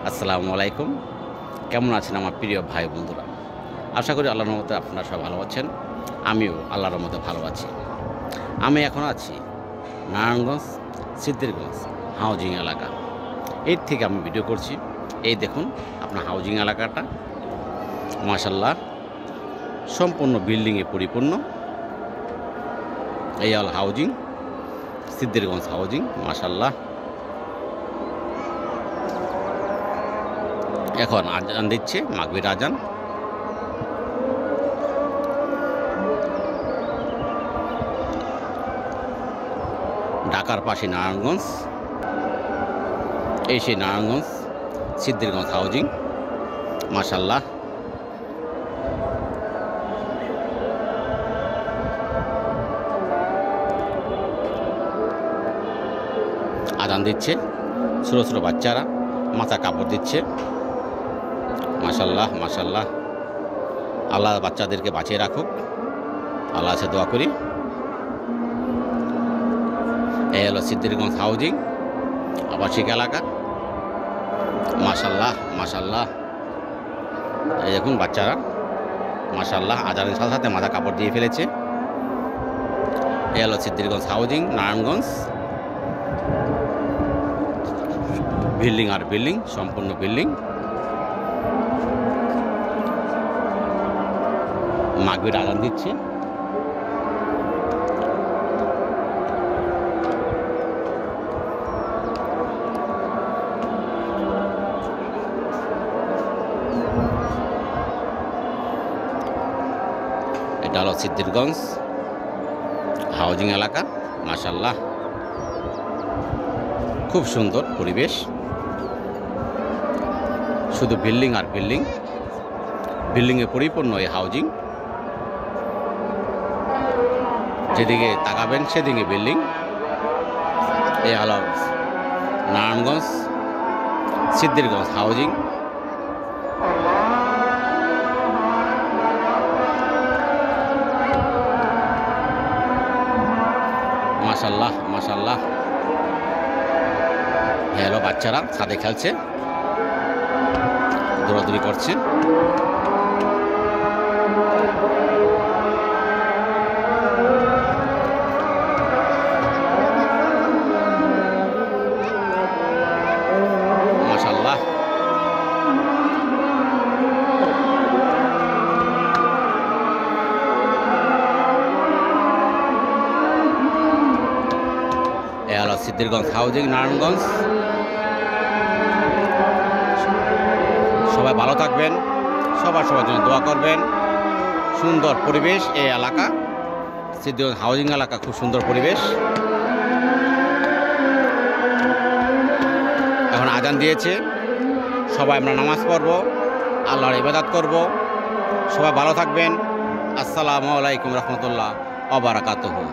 আসসালামু আলাইকুম। কেমন আছেন আমার প্রিয় ভাই বন্ধুরা? আশা করি আল্লাহর রহমতে আপনারা সবাই ভালো আছেন। আমিও আল্লাহর রহমতে ভালো আছি। আমি এখন আছি নারায়ণগঞ্জ সিদ্ধিরগঞ্জ হাউজিং এলাকা। এর থেকে আমি ভিডিও করছি। এই দেখুন আপনার হাউজিং এলাকাটা, মাশাআল্লাহ সম্পূর্ণ বিল্ডিংয়ে পরিপূর্ণ। এই হল হাউজিং, সিদ্ধিরগঞ্জ হাউজিং, মাশাআল্লাহ। এখন আজান দিচ্ছে, মাগরিবের আজান। ঢাকার পাশে নারায়ণগঞ্জ, এই সেই নারায়ণগঞ্জ সিদ্ধিরগঞ্জ হাউজিং, মাশাআল্লাহ। আজান দিচ্ছে, ছোটো ছোটো বাচ্চারা মাথা কাপড় দিচ্ছে, মাশাআল্লাহ মাশাআল্লাহ। আল্লাহ বাচ্চাদেরকে বাঁচিয়ে রাখুক, আল্লাহ কাছে দোয়া করি। এই হলো সিদ্ধিরগঞ্জ হাউজিং আবাসিক এলাকা, মাশাআল্লাহ মাশাআল্লাহ। এই দেখুন বাচ্চারা মাশাআল্লাহ আজানের সাথে সাথে মাথা কাপড় দিয়ে ফেলেছে। এই হলো সিদ্ধিরগঞ্জ হাউজিং নারায়ণগঞ্জ। বিল্ডিং আর বিল্ডিং, সম্পূর্ণ বিল্ডিং। মাগরিবের আজান দিচ্ছে। এটা হলো সিদ্ধিরগঞ্জ হাউজিং এলাকা, মাশাআল্লাহ খুব সুন্দর পরিবেশ, শুধু বিল্ডিং আর বিল্ডিং, বিল্ডিংয়ে পরিপূর্ণ এই হাউজিং। যেদিকে তাকাবেন সেদিকে বিল্ডিং। এই হলো নারায়ণগঞ্জ সিদ্ধিরগঞ্জ হাউজিং। মাশাআল্লাহ মাশাআল্লাহ। হ্যালো বাচ্চারা ছাদে খেলছে, দৌড়াদৌড়ি করছে। মাশাআল্লাহ। এ হলো সিদ্ধিরগঞ্জ হাউজিং নারায়ণগঞ্জ। সবাই ভালো থাকবেন, সবার জন্য দোয়া করবেন। সুন্দর পরিবেশ এই এলাকা, সিদ্ধিরগঞ্জ হাউজিং এলাকা, খুব সুন্দর পরিবেশ। এখন আজান দিয়েছে, সবাই আমরা নামাজ পড়ব, আল্লাহর ইবাদত করব। সবাই ভালো থাকবেন। আসসালামু আলাইকুম রহমতুল্লাহ ওয়া বারাকাতুহু।